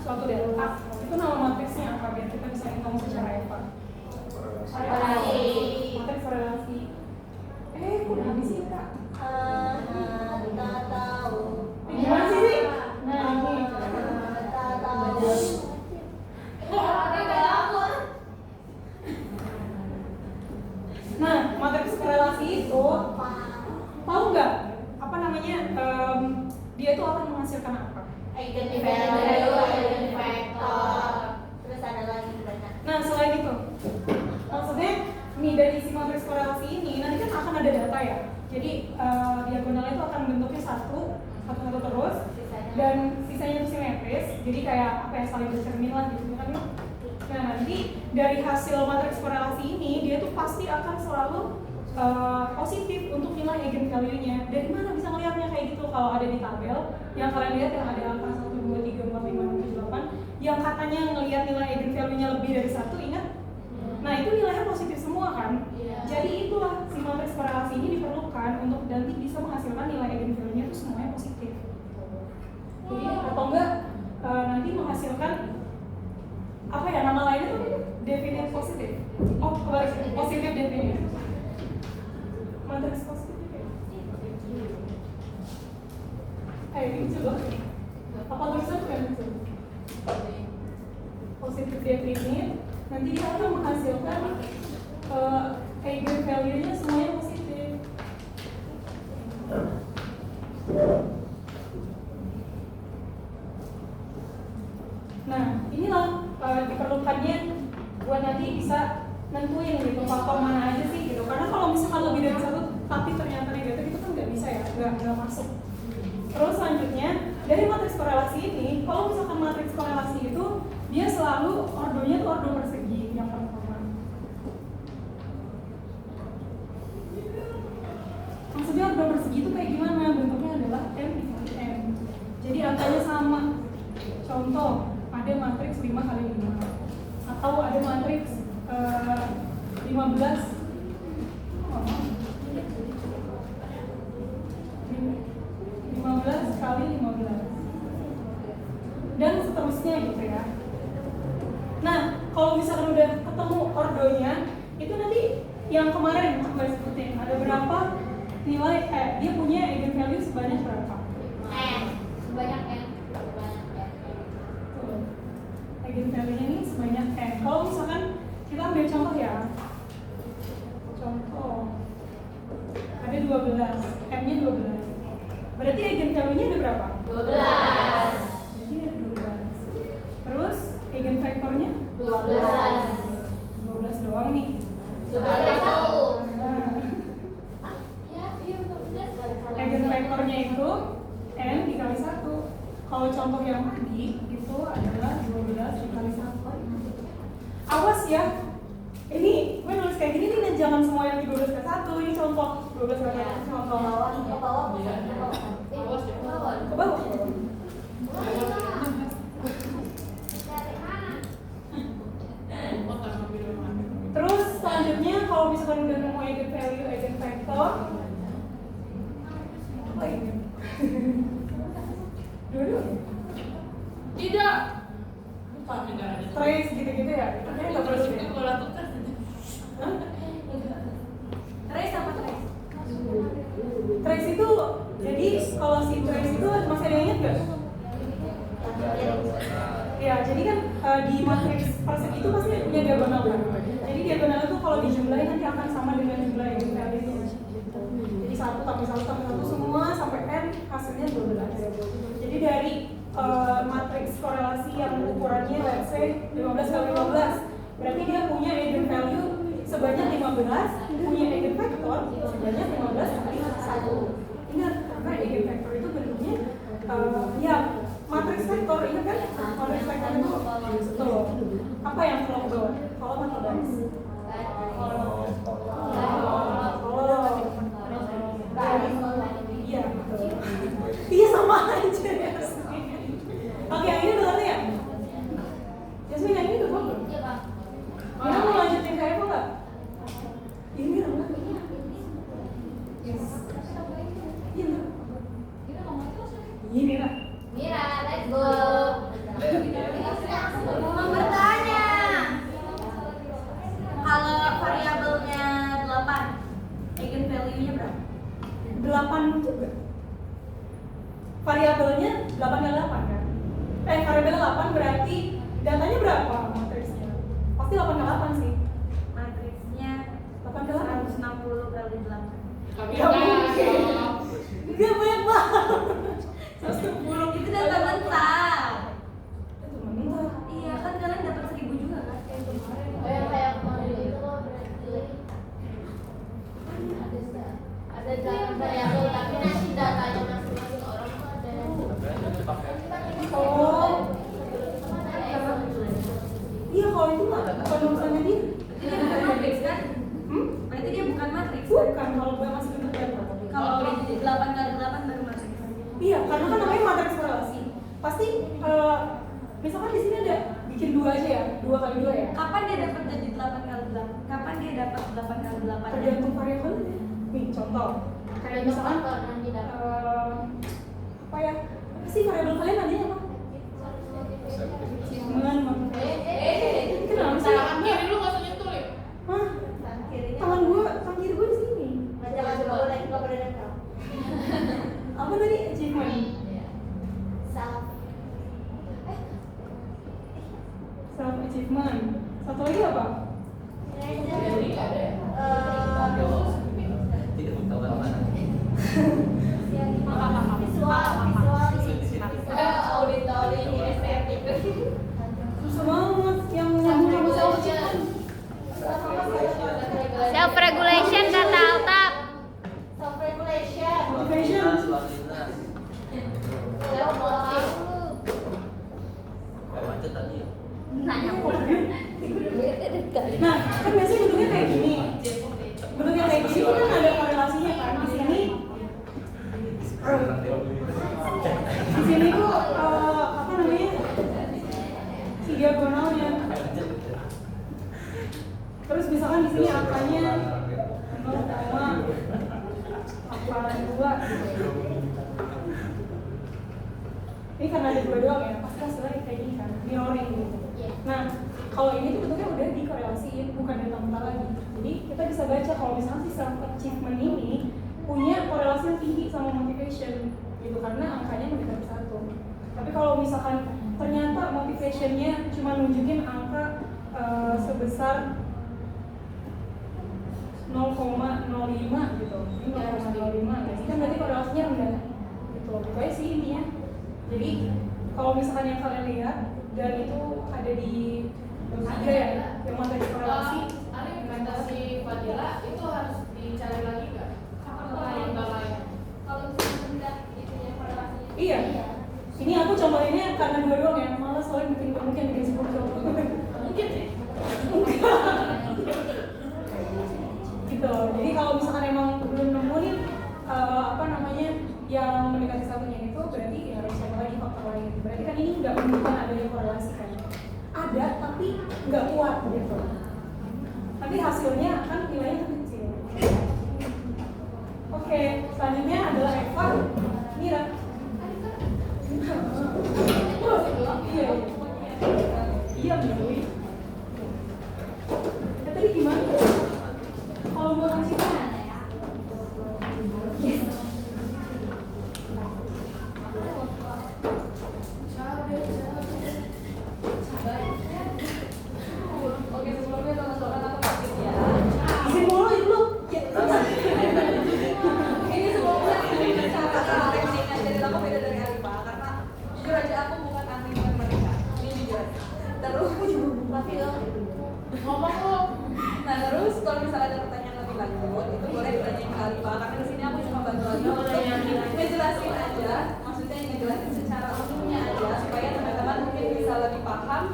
suatu delta, itu nama matriksnya apa biar kita bisa hitung secara Eva? Matriks korelasi. Kok udah habis sih Kak? Tak tahu. Gimana sih ini? Nah ini. Tak tahu. Nah, matriks korelasi itu tahu nggak apa namanya? Dia itu akan menghasilkan apa? Eigenvalue, eigenvektor. Terus ada lagi banyak. Nah, selain itu, maksudnya nih dari si matriks korelasi ini nanti kan akan ada data ya. Jadi diagonalnya itu akan bentuknya satu terus, dan sisanya itu simetris. Jadi kayak apa ya, saling bercermin lah gitu kan. Nah, nanti dari hasil matriks korelasi ini dia tuh pasti akan selalu positif untuk nilai eigenvalue-nya. Dari mana bisa ngelihatnya kayak gitu? Kalau ada di tabel yang kalian lihat yang ada angka 1, 2, 3, 4, 5, 6, 7, 8 yang katanya ngelihat nilai eigenvalue-nya lebih dari 1, ingat? Nah, itu nilainya positif semua kan? Jadi itulah si matriks korelasi ini diperlukan untuk nanti bisa menghasilkan nilai eigenvalue-nya itu semuanya positif. Jadi atau enggak nanti menghasilkan apa ya, nama lainnya tuh definite positif. Oh, kebalik, positif definite. Matriks positif ya? Ini coba. Apa tulisan kan? Positif definite. Nanti dia akan menghasilkan eigenvalue-nya semuanya positif. Nah, inilah diperlukannya buat nanti bisa nentuin gitu faktor mana aja sih gitu. Karena kalau misalkan lebih dari 1 tapi ternyata negatif itu kan nggak bisa ya, nggak masuk. Terus selanjutnya dari matriks korelasi ini, kalau misalkan matriks korelasi itu dia selalu ordonya tuh ordo persegi yang pertama. Maksudnya ordo persegi itu kayak gimana? Bentuknya adalah M dikali M. Jadi angkanya sama. Contoh, ada matriks 5 kali 5 atau ada matriks 15 kali 15 dan seterusnya gitu ya. Nah, kalau misalkan udah ketemu ordonya, itu nanti yang kemarin aku bahas sebutin ada berapa nilai dia punya eigenvalue sebanyak berapa? Sebanyak N. Eigenvalue-nya ini sebanyak N. Kalau misalkan kita ambil contoh ya. Contoh. Ada 12, M-nya 12. Berarti eigenvalue-nya ada berapa? 12. Jadi ada 12. Terus eigenvektornya? 12 doang nih. Eigenvektornya itu N dikali 1. Kalau contoh yang tadi itu adalah 12 dikali 1. Awas ya, ini gue nulis kayak gini nih, jangan semua yang di 12 ke 1. Ini contoh 12 kali 1, contoh Ke bawah. ke bawah. Terus selanjutnya kalau misalkan udah nemu eigenvalue, eigenvektor apa ini? Dua-dua? Tidak. Trace gitu-gitu ya? Kayaknya nggak perlu deh. Hah? Trace apa trace? Trace itu, jadi kalau si trace itu masih ada yang ingat nggak? Ya, jadi kan di matriks persegi itu pasti punya diagonal kan? Jadi diagonal itu kalau dijumlahin nanti akan sama dengan jumlah eigenvalue-nya. Jadi 1 tambah 1 tambah 1 semua sampai N hasilnya 12. Jadi dari matriks korelasi yang ukurannya let's say 15 kali 15, berarti dia punya eigenvalue sebanyak 15, punya eigenvektor sebanyak 15 kali 1. Ingat, karena eigenvektor itu bentuknya ya matriks vektor, ingat kan? Matriks vektor itu tuh apa yang kolom atau garis? Iya, betul. Iya, sama aja ya. Oke, yang ini udah ya? Yasmin, yang ini udah belum? Iya, Bang. Kita mau lanjutin kayak apa nggak? Ini apa? Yes. Iya, ini lah. Mira, let's go. value-nya berapa? 8 juga. Variabelnya 8 kali 8 kan? Variabelnya 8 berarti datanya berapa matriksnya? Pasti 8 kali 8 sih. Matriksnya 8 kali 8. 160 kali 8. Gak mungkin. Gak banyak banget. 110 Itu data bentar. itu menurut. Iya kan kalian dapat 1000 juga kan? Kayak kemarin. Oh yang kayak kemarin itu loh berarti ada jalan variabel tapi nanti datanya masing-masing orang tuh ada yang Oh. Iya kalau itu mah bukan urusannya dia. Dia bukan matriks kan? Hmm? Berarti dia bukan matriks. Bukan kalau gue masih bentuk data. Kalau udah jadi 8 kali 8 baru matriks. Iya, karena kan namanya matriks korelasi. Pasti misalkan di sini ada bikin 2 aja ya, 2 kali 2 ya. Kapan dia dapat jadi 8 kali 8? Kapan dia dapat 8 kali 8? Tergantung variabelnya. Nih contoh, kayak misalkan nanti dapat apa ya? Apa sih variabel kalian nadanya apa? Achievement, kenapa sih? Tangan kiri lu nggak usah nyentuh ya? Hah? Tangan kiri gue di sini. nggak boleh nempel. Apa tadi achievement? Salah. Self achievement. Satu lagi apa? Jadi ada ya? Tidak tahu mana. Auditori estetik. Susah banget yang nyambung sama self achievement. Self regulation kata Altaf. Self regulation. Motivation. Macet tadi ya. Nah, kan biasanya bentuknya kayak gini. Bentuknya kayak gini kan ada korelasinya kan di sini. Di sini tuh apa namanya? Si diagonalnya. Terus misalkan di sini angkanya 0,82 gitu. Ini karena ada 2 doang ya, pasti hasilnya kayak gini kan, mirroring gitu. Nah, kalau ini tuh bentuknya udah dikorelasiin, bukan data mentah lagi. Jadi kita bisa baca kalau misalnya si self achievement ini punya korelasi yang tinggi sama motivation gitu, karena angkanya mendekati 1. Tapi kalau misalkan ternyata motivationnya cuma nunjukin angka sebesar 0,05 gitu, ini 0,05, jadi kan berarti korelasinya rendah gitu. Pokoknya sih intinya. Jadi kalau misalkan yang kalian lihat dan itu ada di tiga ya, yang materi korelasi. Argumentasi Fadila itu harus dicari lagi nggak? Atau enggak lain? Kalau misalnya rendah itu ya korelasinya. Iya. Ini aku contohinnya karena 2 doang ya, malah soalnya mungkin bikin 10 contoh. Mungkin sih. Gitu. Jadi kalau misalkan emang belum nemu nih apa namanya yang mendekati satunya itu berarti ya harus cari lagi faktor lain. Berarti kan ini nggak menunjukkan adanya korelasi kan? Ada tapi nggak kuat gitu. Nanti hasilnya kan nilainya kecil. Oke, selanjutnya adalah Eva. Mira. Iya. Iya, Dewi. Tadi gimana? Kalau mau kasih kan? Oke, sebelumnya teman-teman aku pamit ya. Izin mulu itu. Ini sebelumnya cara tekniknya jadi aku beda dari Alifa karena jujur aja aku bukan anti matematika. Ini jujur. Terus tapi Ngomong lu. nah terus kalau misalnya ada pertanyaan lebih lanjut itu boleh ditanyain ke Alifa karena di sini aku cuma bantu aja untuk ngejelasin aja, maksudnya ngejelasin secara umumnya aja supaya teman-teman mungkin bisa lebih paham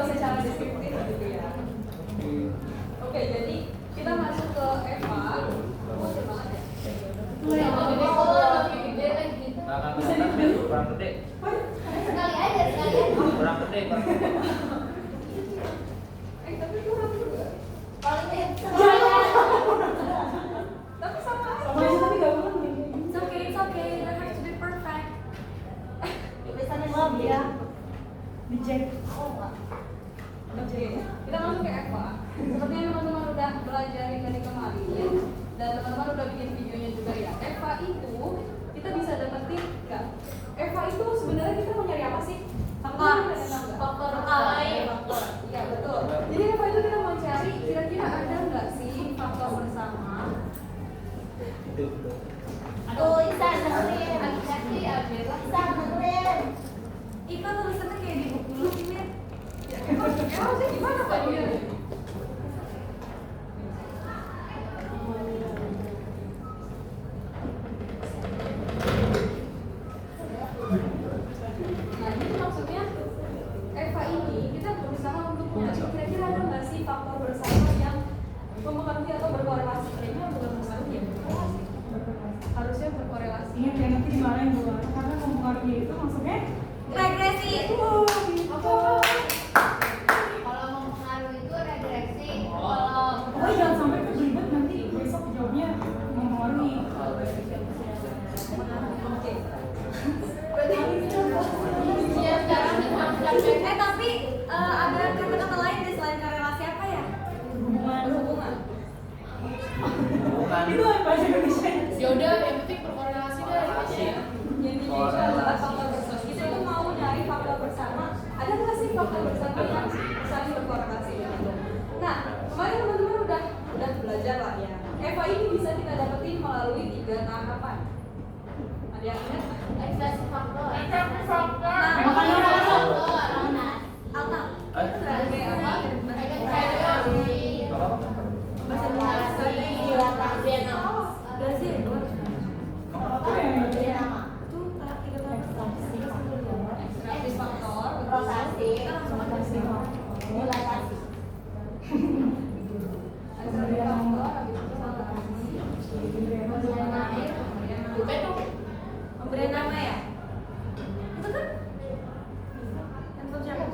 secara deskriptif gitu ya. Oke, jadi kita masuk ke Eva. Kecil banget ya. Lebih gede lagi gitu. Kurang gede. Sekali aja. Kurang gede. Tapi kurang juga. Paling kecil. Tapi sama aja. Sama aja tapi gak banget nih. It's okay, it's okay. You don't have to be perfect. Tulisannya Maaf sendiri. ya. Di Jack. Oh enggak. Oke, kita masuk ke Eva. Sepertinya teman-teman udah belajar dari kemarin dan teman-teman udah bikin itu kita bisa dapetin nggak? Eva itu sebenarnya kita mau nyari apa sih? Faktor lain. Iya betul. Jadi Eva itu kita mau cari kira-kira ada nggak sih faktor bersama? Aduh, Isa dengerin. Hati-hati ya, Bella. Isa dengerin. Ika tulisannya kayak di buku lu sih, Mir. Ya, harusnya gimana Pak dia? Nah, itu maksudnya Eva ini kita berusaha untuk mencari kira-kira ada nggak sih faktor bersama yang mempengaruhi atau berkorelasi? Kayaknya bukan mempengaruhi ya, berkorelasi. Harusnya berkorelasi. Ingat ya nanti dimarahin dulu karena mempengaruhi itu maksudnya Regresi. apa? Kalau mempengaruhi itu regresi. Kalau Pokoknya jangan sampai kebelibet nanti besok jawabnya mempengaruhi. Oke. ya sekarang kita Tapi ada kata-kata lain deh selain korelasi apa ya? Hubungan. Berhubungan. Bukan. Itu apa bahasa Indonesia? Ya udah, yang penting berkorelasi deh. Jadi adalah faktor bersama. Kita tuh mau nyari faktor bersama. Ada nggak sih faktor bersama yang saling berkorelasi? Nah, kemarin teman-teman udah belajar lah ya. Eva ini bisa kita dapetin melalui 3 tahapan. Ada yang ingat? regresi faktor. Nah, makanya Alta. Eh? Sebagai apa? Regresi. Apa? Bahasa Indonesia. Dilatasi nama. Belajar. Apa yang Beri nama. Itu tahap 3 tahapan. Ekstraksi faktor. Rotasi. Kita langsung aja sih. Dilatasi. Ekstraksi faktor. Habis itu rotasi. Pemberian air. Bukan dong. Pemberian nama ya? Itu kan? Handphone siapa?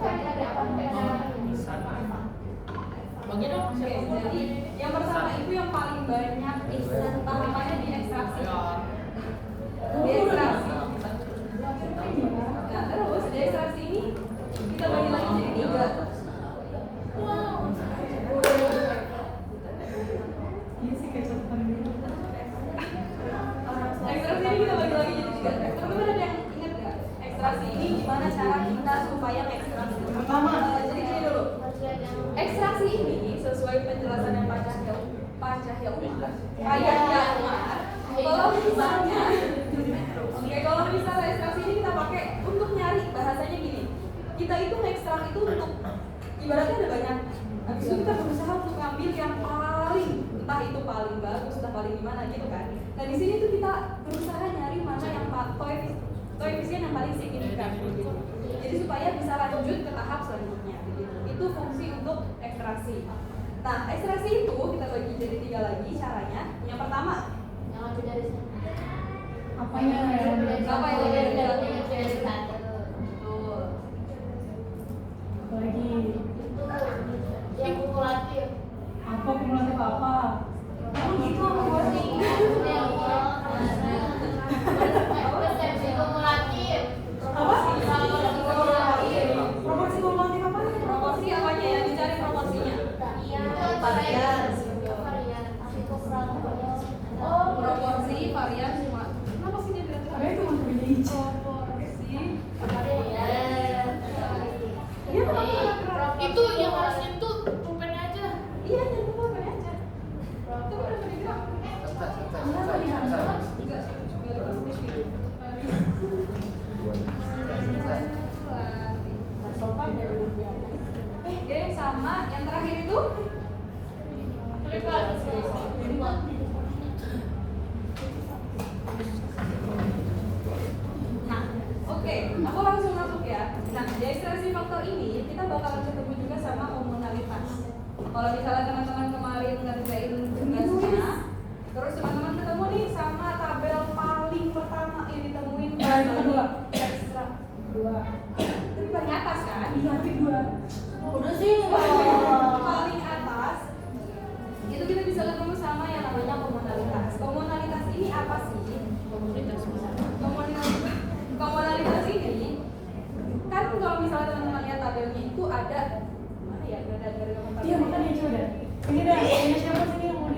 Bagi dong. Oke, jadi yang pertama itu yang paling banyak tahapannya di ekstraksi. Di ekstraksi. Nah, terus di ekstraksi ini kita bagi lagi jadi 3. Iya sih kayak catatan gitu. Ekstraksi ini kita bagi lagi jadi 3. Teman-teman ada yang ingat nggak? Ekstraksi ini gimana cara kita supaya ekstraksi? Pertama. Jadi gini dulu. Ekstraksi ini sesuai penjelasan yang Pak Cahya Umar. Kalau misalnya ekstraksi ini kita pakai untuk nyari, bahasanya gini. Kita itu ekstrak itu untuk ibaratnya ada banyak. Habis itu kita berusaha untuk ngambil yang paling, entah itu paling bagus, entah paling gimana gitu kan. Nah di sini tuh kita berusaha nyari mana yang koefisien yang paling signifikan gitu. Jadi supaya bisa lanjut ke tahap selanjutnya gitu. Itu fungsi untuk ekstraksi. Nah ekstraksi itu kita bagi jadi 3 lagi caranya. Yang pertama, Yang lebih dari satu. Apanya yang apa yang lebih dari satu? Lebih dari satu. Betul. lagi Yang kumulatif. apa kumulatif apa? Oh gitu proporsi. Persepsi kumulatif. Apa? Proporsi kumulatif. Proporsi kumulatif apa? Proporsi apanya yang dicari proporsinya? Varian. Oh, Proporsi varian cuma. Kenapa sih dia bilang Ada itu masuk ini. proporsi? varian. Iya kenapa? Itu yang harus nyentuh pulpennya aja. Iya nyentuh apa aja. Itu udah bergerak. Sama yang terakhir itu nah, oke, aku langsung masuk ya. Nah, di ekstraksi faktor ini kita bakalan ketemu juga sama komunalitas. Kalau misalnya teman-teman kemarin ngerjain tugasnya, terus teman-teman ketemu nih sama tabel paling pertama yang ditemuin Yang kedua. ekstra. 2. Tapi paling atas kan? Iya, tapi 2. Udah sih. Paling atas itu kita bisa ketemu sama yang namanya komunalitas. Komunalitas ini apa sih? Komunalitas ini kan kalau misalnya teman-teman lihat tabelnya itu ada mana ya? Ada Iya, makanya coba. Ini dah, ini siapa sih yang mau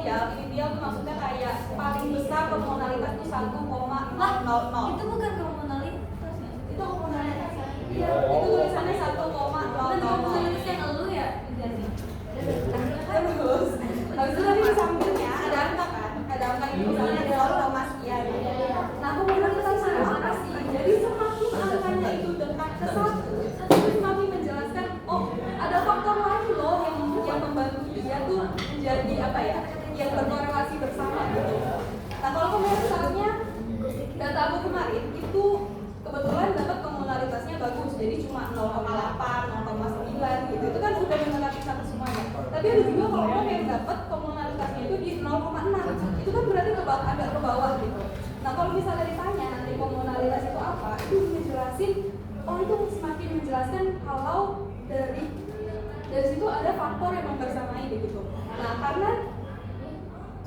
inisial tuh maksudnya kayak paling besar komunalitas tuh 1,000. Itu bukan komunalitas ya? Itu komunalitas. Iya, itu tulisannya 1,000. Bukan komunalitas yang elu ya? Terus, habis itu tadi di sampingnya ada angka kan? Ada angka itu misalnya ada 0, sekian. Nah, komunalitas itu apa sih? Jadi semakin angkanya itu dekat ke 1, itu semakin menjelaskan, oh ada faktor lain loh yang membantu dia tuh menjadi apa ya? Yang berkorelasi bersama gitu. Nah, kalau misalnya data aku kemarin itu kebetulan dapat komunalitasnya bagus, jadi cuma 0,8, 0,9 gitu. Itu kan udah mendekati satu semuanya. Tapi ada juga kelompok yang dapat komunalitasnya itu di 0,6. Itu kan berarti agak ke bawah gitu. Nah, kalau misalnya ditanya nanti komunalitas itu apa, itu menjelasin, oh itu semakin menjelaskan kalau dari situ ada faktor yang membersamai begitu. Nah, karena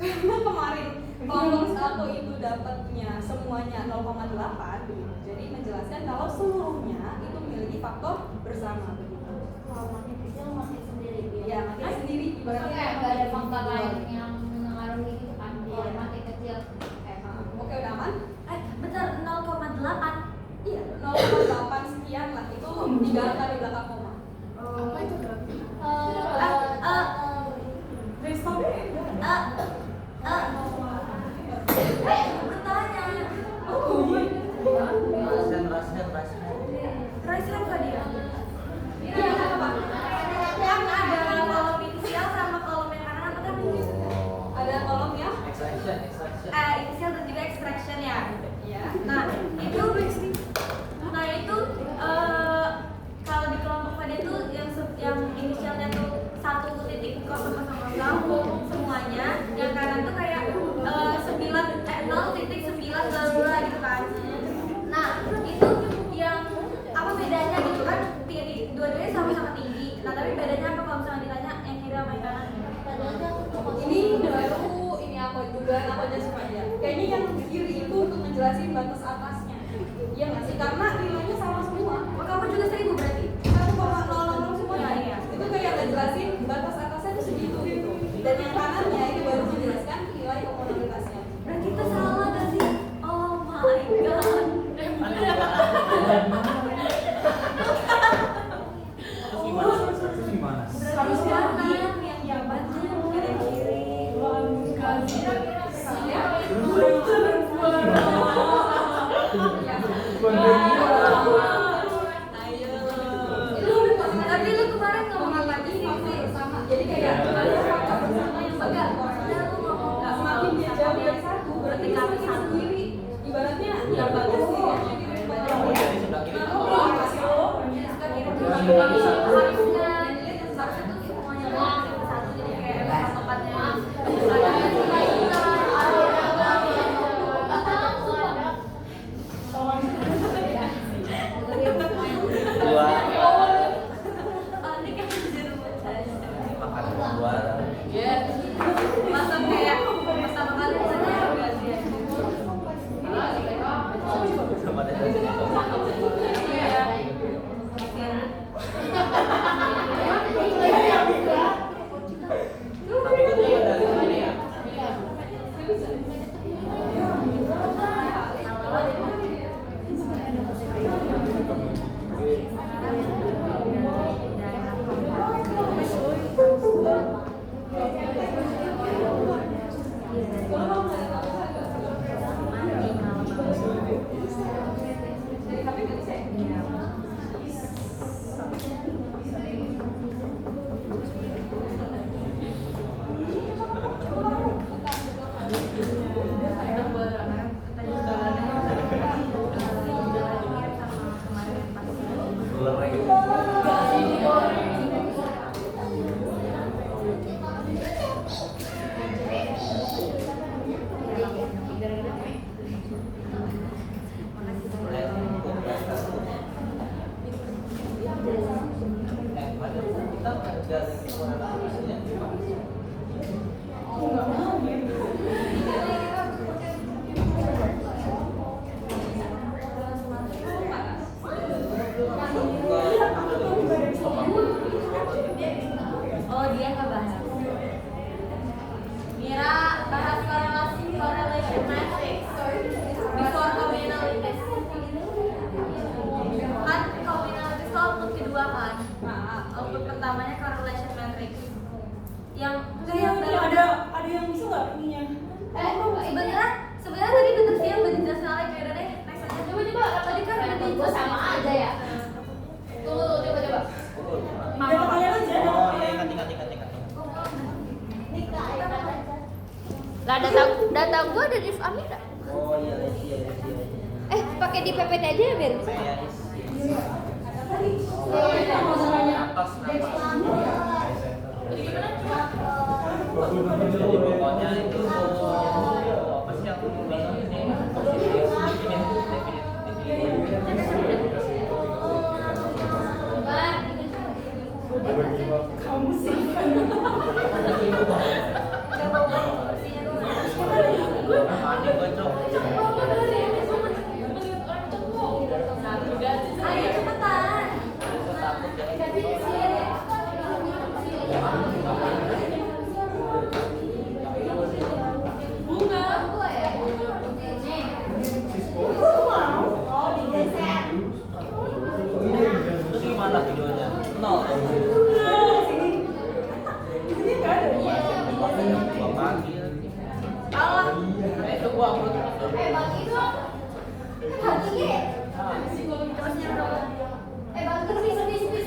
kemarin kelompok satu itu dapatnya semuanya 0,8 begitu. Jadi menjelaskan kalau seluruhnya itu memiliki faktor bersama begitu. Kalau makin kecil makin sendiri. Ya, makin sendiri ibaratnya Kayak nggak ada faktor lain yang mengaruhi gitu kan? Kalau makin kecil. Oke, udah aman? Bener 0,8. Iya, 0,8 sekian lah itu 3 angka di belakang koma. Apa itu berarti? Dari stopnya Bertanya. Rasen. Raise hand kok dia? Iya, apa? Yang ada kolom inisial sama kolom yang kanan apa kan? Ada kolom ya? Extraction. Inisial dan juga extraction ya. Iya. Nah itu kalau di kelompok pada itu yang inisialnya tuh 1.0 semuanya, yang kanan tuh kayak 0.9 gitu kan. Nah itu yang apa bedanya gitu kan? Dua-duanya sama-sama tinggi. Nah tapi bedanya apa kalau misalnya ditanya yang kiri sama yang kanan? Ini baru ini aku juga aja semuanya. Kayaknya yang kiri itu untuk menjelasin batas atasnya. Iya nggak sih? Karena nilainya sama semua. Oh, kamu juga 1000 berarti? 1,00 semua Iya, ya. iya. Itu kayak ngejelasin batas atasnya itu segitu gitu. Dan yang kanannya itu baru menjelaskan nilai komunalitasnya. Berarti kita salah gak sih? Oh my god. Terus gimana? harus Kanan yang jabatnya bukan yang kiri. Tapi lu kemarin ngomong apa sih? Faktor bersama. Jadi kayak ada faktor bersama yang enggak semakin dia jauh dari satu berarti kami sendiri. Ibaratnya yang bagus sih ya. Jadi sebelah kiri. Harusnya tuh semuanya satu jadi kayak tempatnya. Dua. Panik kan di rumah saya. Makan dua. Ya, masa kayak pertama kali saya juga sih. Sama dengan tapi itu juga dari sini ya. Oh dia nggak bahas. Mira. namanya correlation matrix. Yang Iya, kayak ada yang bisa nggak ininya? sebenarnya tadi bener sih yang udah dijelasin Alex. Ya udah deh, next aja. Coba tadi kan udah dijelasin sama aja ya. Tunggu coba. Data kalian aja. Oh iya, ingat. Lah data gua ada di Amira. Oh iya. Pakai di PPT aja ya, Bir. Saya Atas. Jadi gimana? jadi pokoknya itu apa sih aku bilang ini Kamu sih. mandi bocok. Ayo cepetan. Terus gimana videonya? Nol. Ini nggak ada. Gua panggil. Itu gua upload.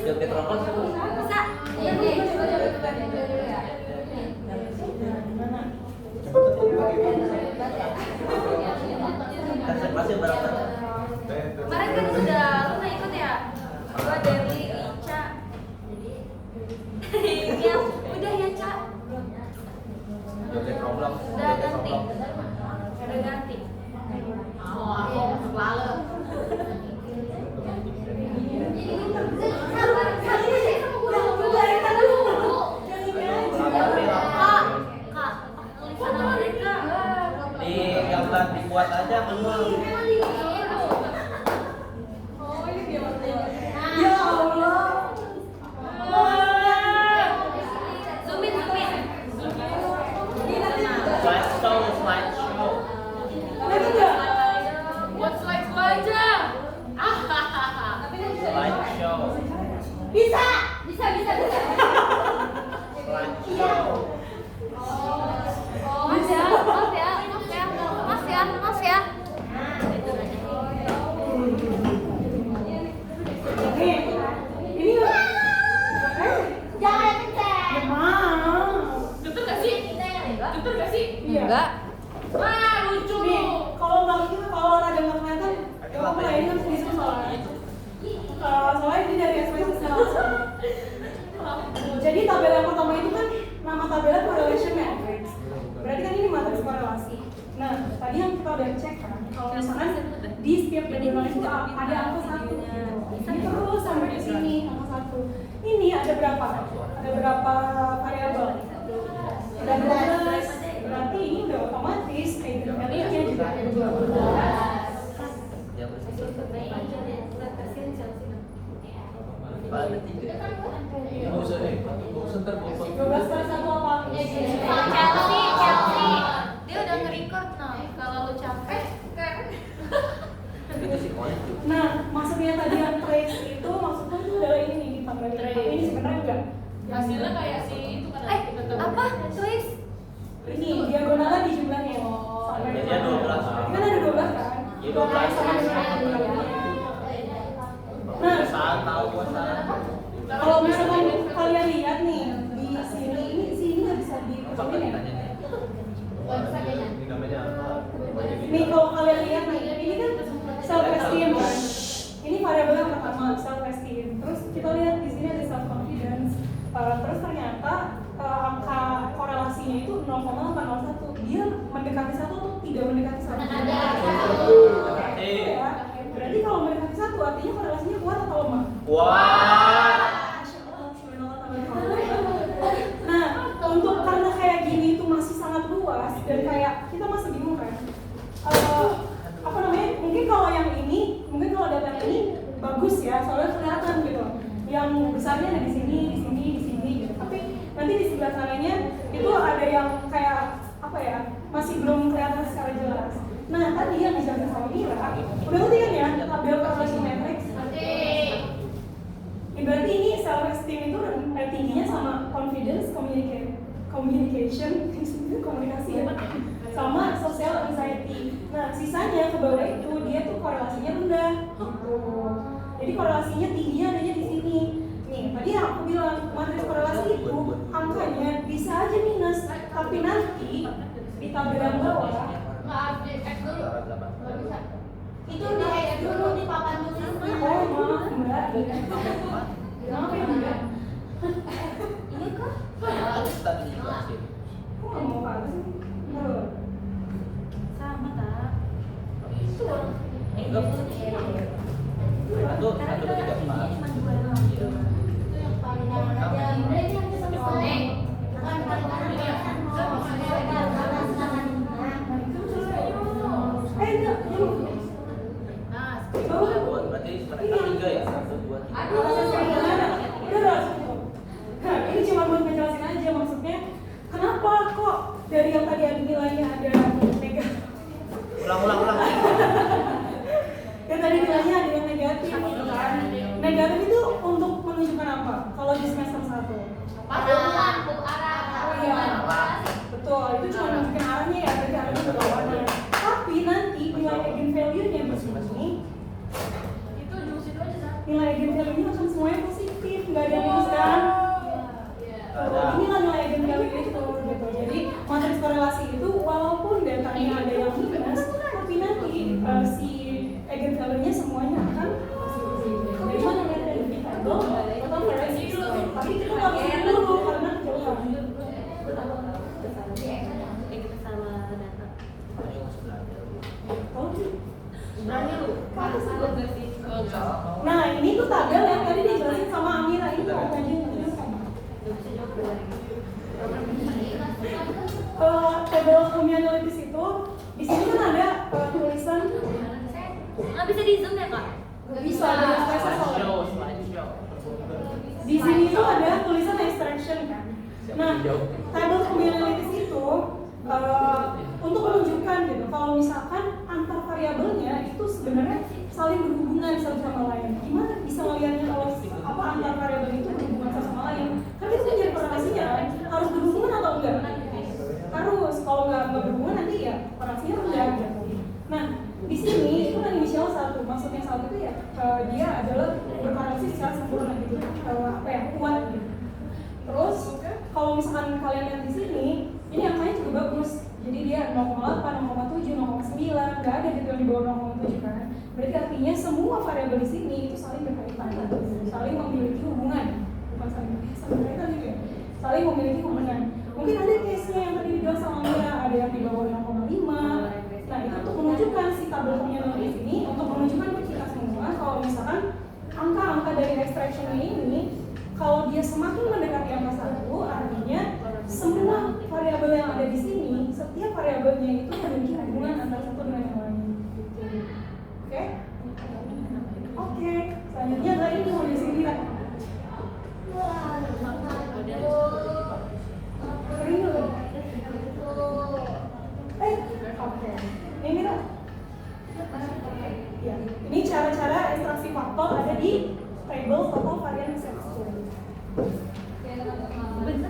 Joget rokok sih. Bisa. Iya, Konsentrasi berapa? kemarin kan udah lu nggak ikut ya? Gua dari Ica. Iya, udah ya, Ca. Joget Roblox. Udah ganti. Udah ganti. Aku selalu. Di gambar dibuat aja keluar. Ya Allah. Slideshow. Ada nggak? Buat slide gua aja. Slideshow. Bisa. Slideshow. Maaf ya. Nih, ini nggak? Jangan kenceng. Ya mau. Geter gak sih? Iya. Enggak. Wah, lucu. Nih, kalau olahraga nggak kelihatan, kamu lain kan bisa soalnya. Soalnya ini dari SPSS langsung. Jadi tabel yang pertama itu kan nama tabelnya correlation matrix. Berarti kan ini matriks korelasi. Nah, tadi yang kita udah cek kan, kalau misalkan di setiap diagonal itu ada angka 1 gitu. Ini terus sampai di sini angka 1. Ini ada berapa? Ada berapa variabel? Ada 12. Berarti ini udah otomatis eigenvalue-nya juga ada 12. Ya bersih. Ada 3. Enggak usah deh. Ntar gua 12 kali 1 apa? Chelsea. Dia udah nge-record kalau lu capek kan. itu sih konek. Nah, maksudnya tadi yang trace itu maksudnya itu adalah ini nih ditambahin. Tapi ini sebenarnya enggak. Hasilnya kayak si itu kan. Apa? Trace? Ini diagonalnya dijumlahin. Sampai Jadinya 12. Kan ada 12 kan? Iya, 12. Sama dengan diagonalnya. Nah, Saat tahu gua salah. kalau misalkan kalian lihat nih di sini, ini nggak bisa dihitungin ya. Ini namanya apa? Nih kalau kalian lihat nih, ini kan self esteem kan. Ini variabel yang pertama self esteem. Terus kita lihat di sini ada self confidence. Terus ternyata angka korelasinya itu 0,801. Dia mendekati 1 atau tidak mendekati 1? Ya. Berarti kalau mendekati 1 artinya korelasinya kuat atau lemah? Kuat. Nah, untuk karena kayak gini itu masih sangat luas dan kayak kita masih bingung kan. Apa namanya? Mungkin kalau yang ini, mungkin kalau data ini bagus ya, soalnya kelihatan gitu. Yang besarnya ada di sini gitu. Tapi nanti di sebelah sananya itu ada yang kayak apa ya? Masih belum kelihatan secara jelas. Nah, tadi yang dijelaskan sama Mira, udah ngerti kan ya tabel correlation matrix? Berarti ini self esteem itu tingginya sama confidence, communication, komunikasi ya, sama social anxiety. Nah, sisanya ke bawah itu dia tuh korelasinya rendah gitu. Jadi korelasinya tingginya adanya di sini. Nih, tadi aku bilang matriks korelasi itu angkanya bisa aja minus, tapi nanti di tabelan bawah Nggak update X dulu. Nggak bisa. Itu di X dulu di papan tulisnya. oh maaf mbak, kenapa ya mbak? Ini kok Harus tadi dijelasin. Kok nggak mau apa sih? Tuh. sama tak? Itu satu tiga empat. Cuma dua doang. Itu yang paling aja. Udah ini yang bisa selesai. Bukan Enggak, Nah, oh, Berarti mereka tiga ya, satu dua tiga. Nah, ini cuma buat ngejelasin aja, maksudnya kenapa kok dari yang tadi ada nilainya ada negatif, Ulang. yang tadi nilainya ada yang negatif kan? Negatif itu untuk menunjukkan apa? Kalau di semester 1? Oh iya, betul, itu cuma menunjukkan arahnya ya, berarti arahnya ke bawahnya. Tapi nanti nilai eigenvalue-nya di sini, itu di situ aja San. nilai eigenvalue-nya akan semuanya positif, nggak ada minus kan? Inilah nilai eigenvalue itu gitu. Jadi matriks korelasi itu walaupun datanya ada yang minus, tapi nanti si eigenvalue-nya semuanya akan positif. Dari mana ya? Dari table atau korelasi dulu. Tapi kita nggak bisa dulu karena jauh. Kita salah data. Ayo masuk belajar. Oh, Berani lu. nah ini tuh tabel yang tadi dijelasin sama Amira itu apa aja? Tabel homeoanalitis itu di sini kan ada tulisan Nggak bisa di zoom ya kak? nggak bisa ada Slideshow. di sini tuh ada tulisan extraction kan. Nah, tabel homeoanalitis itu untuk menunjukkan gitu kalau misalkan antar variabelnya itu sebenarnya saling berhubungan satu sama lain. Gimana bisa melihatnya kalau apa antar variabel itu berhubungan satu sama lain? Kan itu menjadi korelasinya kan harus berhubungan atau enggak? Harus. Kalau nggak berhubungan nanti ya korelasinya rendah gitu. Nah, di sini itu kan inisial 1. Maksudnya 1 itu ya dia adalah berkorelasi secara sempurna gitu. Apa ya? Kuat gitu. Terus kalau misalkan kalian lihat di sini, ini angkanya cukup bagus. Jadi dia 0,8, 0,7, 0,9, nggak ada gitu yang di bawah 0,7 kan. Berarti artinya semua variabel di sini itu saling berkaitan, saling memiliki hubungan, bukan saling berkaitan juga ya. Saling memiliki hubungan. Mungkin ada case-nya yang tadi dibilang sama Mira, ada yang di bawah 0,5. Nah itu untuk menunjukkan si tabel homeoanalitis ini, untuk menunjukkan ke kita semua kalau misalkan angka-angka dari extraction ini kalau dia semakin mendekati angka 1, artinya semua variabel yang ada di sini, setiap variabelnya itu memiliki hubungan antara satu dengan yang lain. Oke? Oke. Selanjutnya adalah ini mau di sini kan? Kering dulu. Oke. Ini Mira. Ya. Ini cara-cara ekstraksi faktor ada di table total varian extraction. Oke, teman-teman.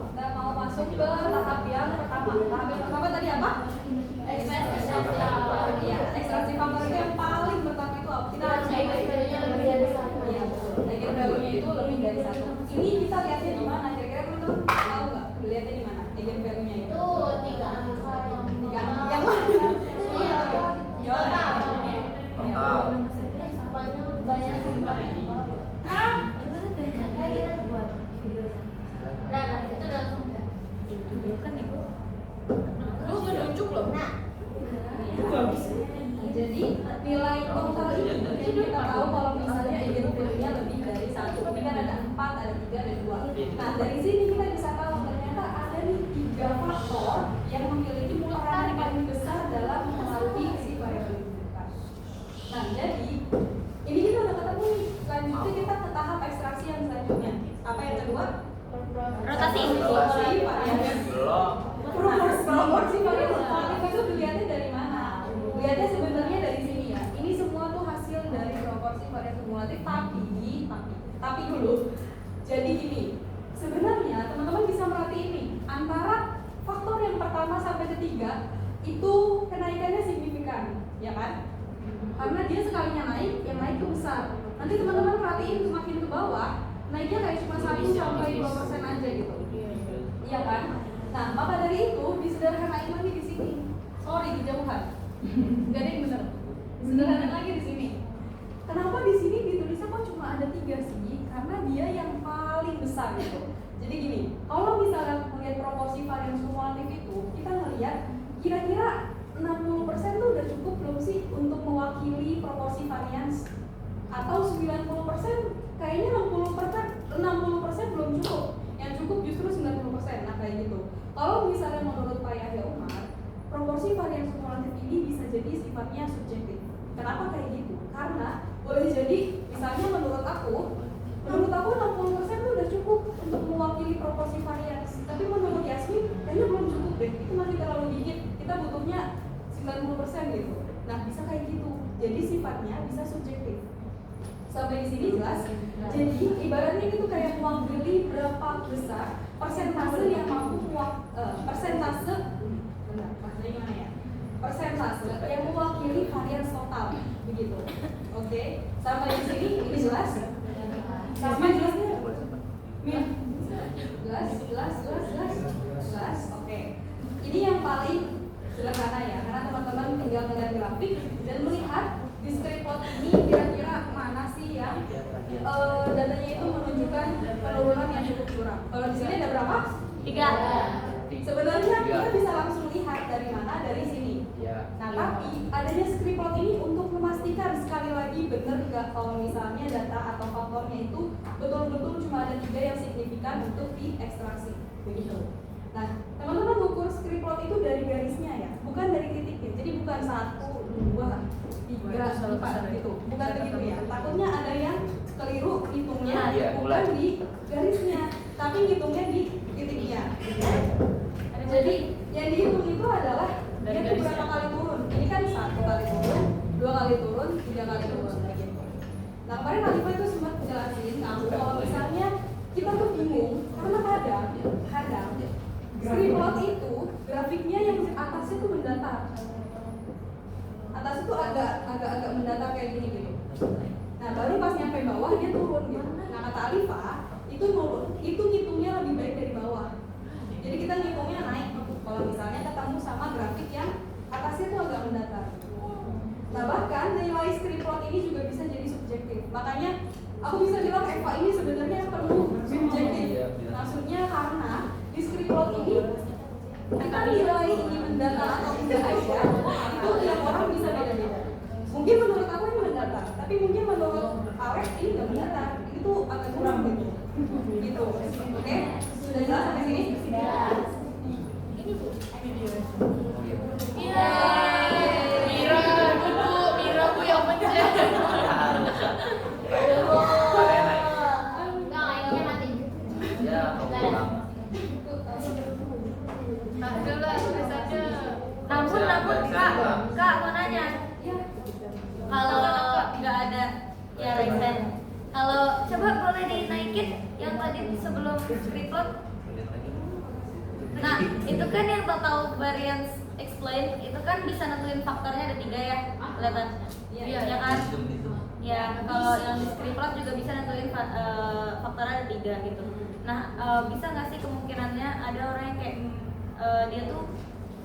Kita mau masuk ke tahap yang pertama. Tahap yang pertama tadi apa? Iya, ekstraksi faktor itu yang paling pertama itu apa? Kita harus Eigenvalue-nya lebih dari 1. Iya, eigenvalue-nya itu lebih dari 1. Ini kita lihatnya di mana? Kira-kira teman-teman tahu nggak? Lihatnya di mana? Eigenvalue-nya itu. Itu 3 angka Yang mana? Total. banyak itu langsung Itu kan ibu. lu nunjuk loh. Jadi nilai total itu kita tahu kalau misalnya eigenvalue-nya lebih dari 1. Ini kan ada 4, ada 3, ada 2. Nah dari sini kita bisa tahu ternyata ada nih 3 faktor yang memiliki peran yang paling besar dalam mempengaruhi si variabel rujukan. Nah jadi ini kita udah ketemu nih. Selanjutnya kita ke tahap ekstraksi yang selanjutnya. Apa yang kedua? Rotasi. Proporsi variabel. Belum. Proporsi variabel itu dilihatnya dari mana? Lihatnya sebenarnya dari sini ya. Ini semua tuh hasil dari proporsi variabel kumulatif, tapi dulu. Jadi gini, merhatiin nih, antara faktor yang pertama sampai ketiga itu kenaikannya signifikan, ya kan? Karena dia sekalinya naik, yang naik itu besar. Nanti teman-teman perhatiin semakin ke bawah, naiknya kayak cuma 1 sampai 2% aja gitu. Iya kan? Nah, maka dari itu disederhanain lagi di sini. Sorry, kejauhan. Gak ada yang bener. Disederhanain lagi di sini. Kenapa di sini ditulisnya kok cuma ada 3 sih? Karena dia yang paling besar gitu. Jadi gini, kalau misalnya melihat proporsi varians kumulatif itu, kita ngelihat kira-kira 60% tuh udah cukup belum sih untuk mewakili proporsi varians? Atau 90%? Kayaknya 60% belum cukup. Yang cukup justru 90%. Nah, kayak gitu. Kalau misalnya menurut Pak Yahya Umar, proporsi varians kumulatif ini bisa jadi sifatnya subjektif. Kenapa kayak gitu? Karena boleh jadi misalnya menurut aku 60% itu udah cukup untuk mewakili proporsi varians. Tapi menurut Yasmin kayaknya belum cukup deh. Itu masih terlalu dikit. Kita butuhnya 90% gitu. Nah, bisa kayak gitu. Jadi sifatnya bisa subjektif. Sampai di sini jelas. Jadi ibaratnya itu kayak mewakili berapa besar persentase yang mampu persentase yang mewakili varians total begitu. Oke. Sampai di sini ini jelas? Sampai jelas nggak? Jelas. Oke. Ini yang paling sederhana ya, karena teman-teman tinggal melihat grafik dan melihat di script plot ini kira-kira mana sih yang datanya itu menunjukkan penurunan yang cukup curang. Kalau di sini ada berapa? 3. Sebenarnya kita bisa langsung lihat dari mana, dari sini. Nah, tapi adanya script plot ini untuk memastikan sekali lagi benar nggak kalau misalnya data atau faktornya itu betul-betul cuma ada 3 yang signifikan untuk diekstraksi, begitu. Nah, teman-teman ukur script plot itu dari garisnya ya, bukan dari titiknya. Jadi bukan 1, 2, 3, 4 gitu, bukan begitu ya. Takutnya ada yang keliru hitungnya bukan di garisnya, tapi hitungnya di titiknya. Jadi yang dihitung itu adalah dia tuh berapa kali turun. Ini kan 1 kali turun, 2 kali turun, 3 kali turun gitu. Nah, kemarin Alifah itu sempat jelasin kamu kalau misalnya kita tuh bingung karena kadang script plot itu grafiknya yang atasnya tuh mendatar. Atas itu agak mendatar kayak gini gitu. Nah, baru pas nyampe bawah dia turun gitu. Nah, kata Alifah itu ngitungnya lebih baik dari bawah. Jadi kita ngitungnya naik kalau misalnya ketemu sama grafik yang atasnya tuh agak mendatar. Nah, bahkan nilai script plot ini juga bisa jadi subjektif. Makanya aku bisa bilang Eva ini sebenarnya penuh subjektif. Maksudnya karena di script plot ini kita nilai ini mendatar atau tidak aja itu tiap orang bisa beda-beda. Mungkin menurut aku ini mendatar, tapi mungkin menurut Alex ini nggak mendatar. Itu agak kurang gitu. Gitu. Oke? Sudah jelas sampai sini? Mira bu yang pencet. Kak mau nanya. Kalau nggak ada ya Resen. Kalau coba boleh dinaikin yang tadi sebelum script plot. Nah, itu kan yang total variance explain itu kan bisa nentuin faktornya ada 3 ya, kelihatan. Iya ya kan? Ya, kalau yang di script plot juga bisa nentuin faktornya ada 3 gitu. Nah, bisa nggak sih kemungkinannya ada orang yang kayak dia tuh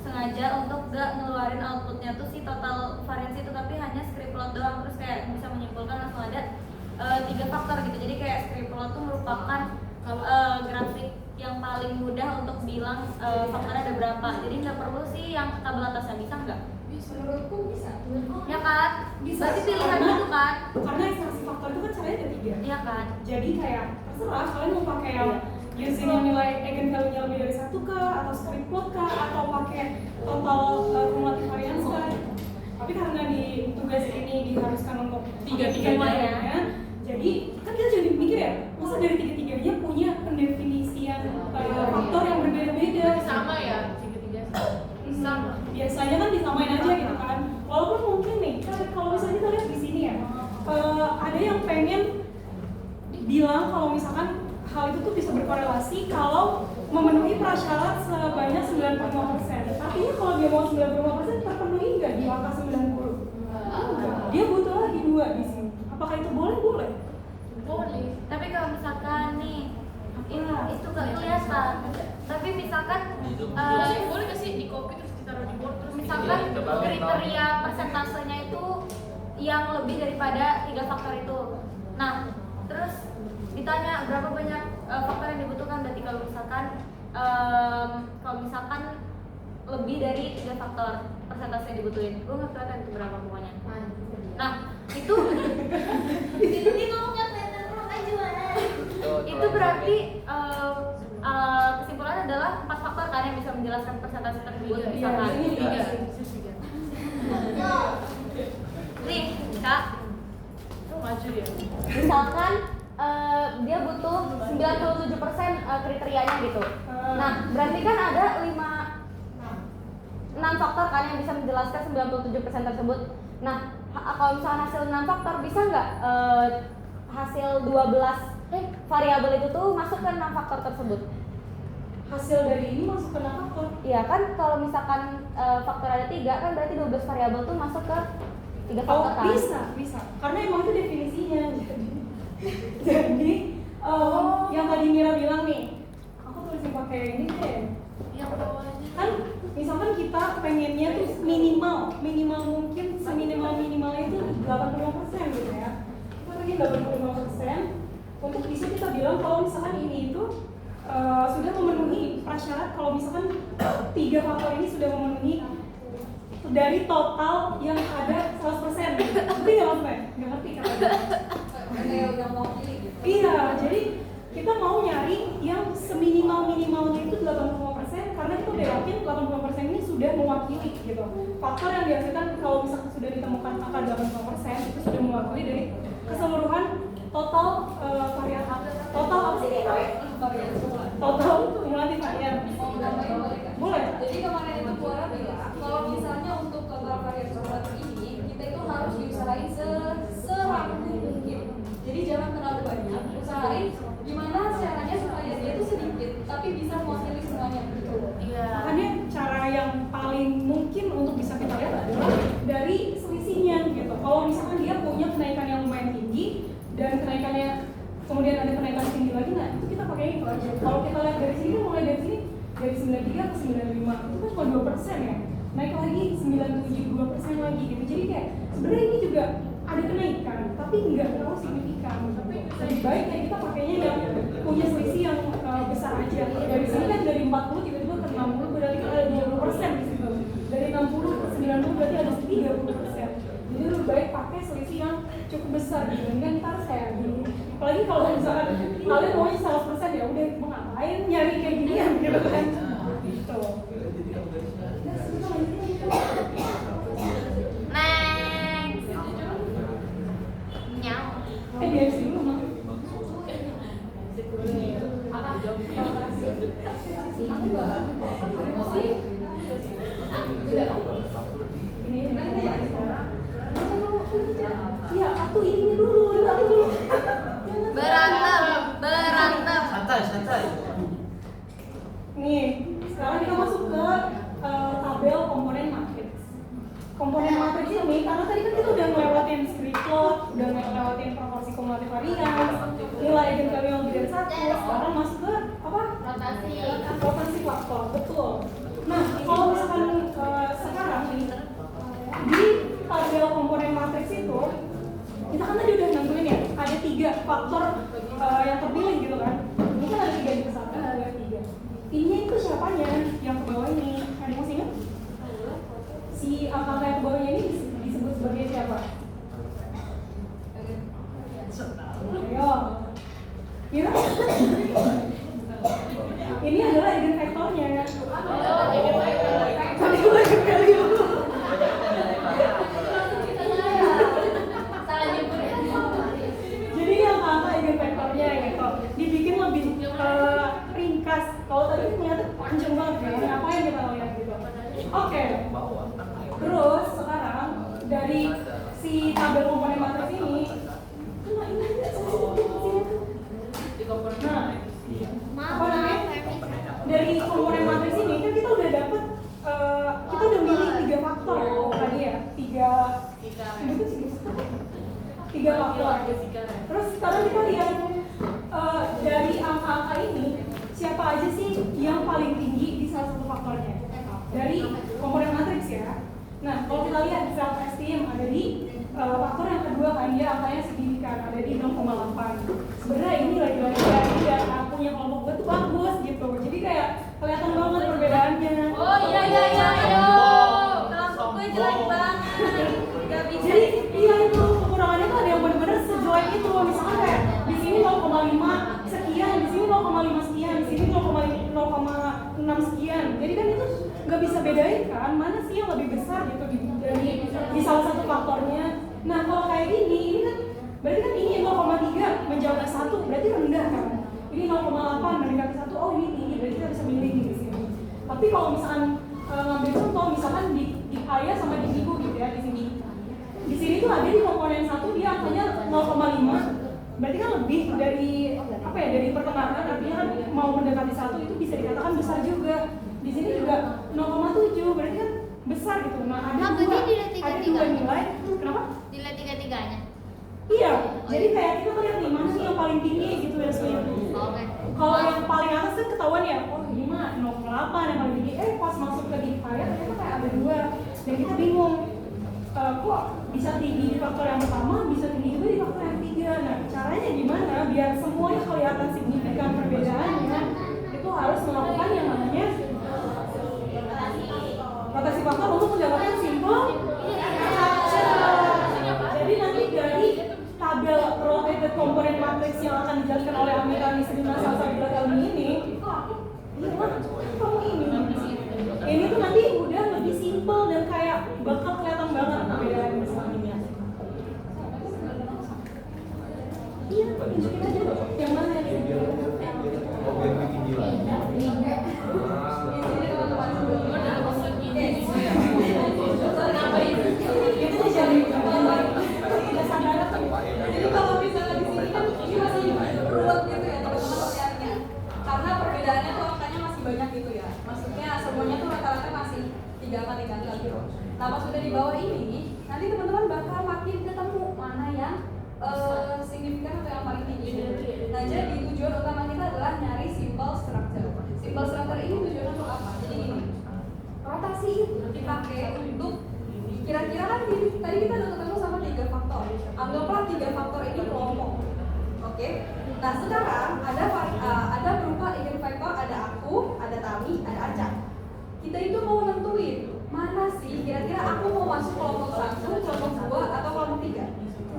sengaja untuk gak ngeluarin outputnya tuh si total variance itu, tapi hanya script plot doang, terus kayak bisa menyimpulkan langsung ada 3 faktor gitu. Jadi kayak script plot tuh merupakan grafik yang paling mudah untuk bilang faktornya ada berapa. Jadi nggak perlu sih yang tabel atasnya, bisa nggak? Menurutku bisa. Ya kan? Bisa. Berarti pilihan itu kan? Karena ekstraksi faktor itu kan caranya ada 3. Iya kan? Jadi kayak terserah kalian mau pakai yang using yang nilai eigenvalue-nya lebih dari 1 kah, atau script plot kah, atau pakai total kumulatif variance kah. Tapi karena di tugas ini diharuskan untuk 3-3-nya, jadi kan kita jadi mikir ya, masa dari 3-3-nya punya pendefinisian faktor yang berbeda-beda. Sama ya, 3-3 sama. Biasanya kan disamain aja gitu kan. Walaupun mungkin nih, kalau misalnya kita lihat di sini ya, ada yang pengen bilang kalau misalkan hal itu tuh bisa berkorelasi kalau memenuhi prasyarat sebanyak 95%. Artinya kalau dia mau 95% terpenuhi nggak di angka 90? Enggak. Dia butuh lagi 2 di sini. Apakah itu boleh? Boleh. Boleh. Tapi kalau misalkan nih itu gak kelihatan. Tapi misalkan Boleh nggak sih di copy terus ditaruh di board terus misalkan kriteria persentasenya itu yang lebih daripada 3 faktor itu. Nah, terus ditanya berapa banyak faktor yang dibutuhkan, berarti kalau misalkan lebih dari 3 faktor persentase yang dibutuhin. Gue nggak kelihatan itu berapa pokoknya. Nah, itu Jadi ngomongnya kelihatan kurang aja. itu berarti kesimpulannya adalah 4 faktor kan yang bisa menjelaskan persentase tersebut. Misalkan ini 3. nih Kak, maju ya. misalkan dia butuh 97% kriterianya gitu. Nah, berarti kan ada 6 faktor kan yang bisa menjelaskan 97% tersebut. Nah, kalau misalnya hasil 6 faktor, bisa nggak hasil 12 variabel itu tuh masuk ke 6 faktor tersebut? Hasil dari ini masuk ke 6 faktor. Iya kan, kalau misalkan faktor ada 3 kan berarti 12 variabel tuh masuk ke 3 faktor kan? Bisa. Karena emang itu definisinya. Jadi yang tadi Mira bilang nih, aku tulisin pakai ini deh. Yang bawahnya. Kan misalkan kita pengennya tuh minimal mungkin seminimal itu 85% gitu ya. Kita pengen 85%. Untuk bisa kita bilang kalau misalkan ini itu sudah memenuhi prasyarat, kalau misalkan 3 faktor ini sudah memenuhi dari total yang ada 100%. Ngerti nggak maksudnya? Nggak ngerti kan? Kayak udah mau pilih gitu. Iya, jadi kita mau nyari yang seminimal-minimalnya itu 85%, karena kita udah yakin 85% ini sudah mewakili gitu. Faktor yang dihasilkan kalau misalkan sudah ditemukan angka 85% itu sudah mewakili dari keseluruhan total varian. Total apa sih ini namanya? Total kumulatif varian. Boleh. Jadi kemarin itu Buara bilang kalau misalnya untuk total varian kumulatif ini kita itu harus diusahain serampung mungkin. Jadi jangan terlalu banyak. Usahain gimana caranya supaya dia itu sedikit tapi bisa mewakili semuanya gitu. Iya. Makanya cara yang paling mungkin untuk bisa kita lihat adalah dari selisihnya gitu. Kalau misalkan dia punya kenaikan yang lumayan tinggi dan kenaikannya kemudian ada kenaikan tinggi lagi, nah itu kita pakai itu aja. Kalau kita lihat dari sini, mulai dari sini dari 93 ke 95 itu kan cuma 2% ya, naik lagi 97 2% lagi gitu. Jadi kayak sebenarnya ini juga ada kenaikan tapi nggak terlalu signifikan. Tapi lebih baik kayak kita pakainya yang punya selisih yang besar aja. Dari sini kan dari 40 tiba-tiba ke 60 berarti kan ada 20% di situ. Dari 60 ke 90 berarti ada 30%. Jadi lebih baik pakai selisih yang cukup besar dibandingkan kita harus kayak gini. Apalagi kalau misalkan kalian maunya 100% ya udah mau ngapain nyari kayak ginian gitu kan. Gitu. Next. Nyau. Dari sini mah. Iya, aku ini dulu. Berantem. Santai. Nih, sekarang kita masuk ke tabel komponen matriks. Komponen matriks ini, karena tadi kan kita udah ngelewatin script plot, udah ngelewatin proporsi kumulatif varian, nilai eigenvalue yang lebih dari 1, sekarang masuk ke apa? Rotasi faktor, betul. Nah, kalau misalkan sekarang nih, di tabel komponen matriks itu, kita kan tadi udah nentuin ya, ada 3 faktor yang terpilih gitu kan. Ini kan ada 3 juga, 1, 2, 3. Ini itu siapanya? Yang ke bawah ini, ada yang masih ingat? Si angka yang ke bawahnya ini disebut sebagai siapa? Ayo. Kira? Ini adalah eigenvektornya. Tadi gue eigenvalue. Jadi yang angka eigenvektornya gitu dibikin lebih ringkas. Kalau tadi ternyata panjang banget kan, ngapain kita lihat gitu. Oke. Terus sekarang dari si tabel komponen matriks ini, nah, apa namanya? dari komponen matriks ini kan kita udah dapet kita udah milih 3 faktor ya tadi ya, 3 faktor. Terus sekarang kita lihat dari angka-angka ini siapa aja sih yang paling tinggi di salah satu faktornya dari komponen matriks ya. Nah kalau kita lihat self esteem ada di faktor yang kedua kan, dia angkanya signifikan ada di 0,8. Sebenarnya ini lagi-lagi ya punya kelompok gue tuh bagus gitu, jadi kayak kelihatan banget perbedaannya. Oh iya. Kelompok gue jelek banget, gak bisa. Jadi iya itu kekurangannya tuh ada yang benar-benar sejelek itu. Misalnya kayak di sini 0,5 sekian, di sini 0,5 sekian, di sini 0,6 sekian. Jadi kan itu nggak bisa bedain kan mana sih yang lebih besar gitu di salah satu faktornya. Nah kalau kayak gini, ini kan berarti kan ini 0,3 menjauh ke 1 berarti rendah kan. Ini 0,8 mendekati 1, oh ini tinggi, berarti kita bisa milih di sini. Tapi kalau misalkan ngambil contoh, misalkan di ayah sama di ibu gitu ya di sini. Di sini tuh ada di komponen 1 dia angkanya 0,5. Berarti kan lebih dari apa ya, dari pertengahan, artinya kan mau mendekati 1 itu bisa dikatakan besar juga. Di sini juga 0,7 berarti kan besar gitu. Nah ada dua nilai. Kenapa? Dilihat tiga-tiganya. Iya, jadi kayak kita lihat nih mana sih yang paling tinggi gitu ya sebenarnya. Oke. Kalau yang paling atas kan ketahuan ya, oh ini mah 0,8 yang paling tinggi. Pas masuk ke ayat ternyata kayak ada 2 dan kita bingung. Kok bisa tinggi di faktor yang pertama, bisa tinggi juga di faktor yang 3. Nah caranya gimana biar semuanya kelihatan signifikan perbedaannya? Itu harus melakukan yang namanya rotasi faktor untuk mendapatkan simpel structure. Jadi nanti dari tabel rotated component matrix yang akan dijelaskan oleh Amira di seminar Salsabila kali ini, ini tuh nanti udah lebih simpel dan kayak bakal kelihatan banget perbedaannya semuanya. Iya, tunjukin aja yang mana ya. Jadi kalau misalnya di sini kan ini masih ruwet gitu ya teman-teman lihatnya, karena perbedaannya tuh angkanya masih banyak gitu ya. Maksudnya semuanya tuh rata-rata masih 3 angka gitu. Nah pas sudah di bawah ini, nanti teman-teman bakal makin ketemu mana yang signifikan atau yang paling tinggi. Nah jadi tujuan utama kita adalah nyari simple structure. Simple structure ini tujuannya untuk apa? Jadi gini, rotasi itu dipakai untuk kira-kira kan tadi kita udah ketemu sama 3 faktor. Anggaplah 3 faktor ini kelompok. Oke. Nah sekarang ada berupa eigenvektor, ada aku, ada Tami, ada Aca. Kita itu mau nentuin mana sih kira-kira aku mau masuk kelompok 1, kelompok 2, atau kelompok 3.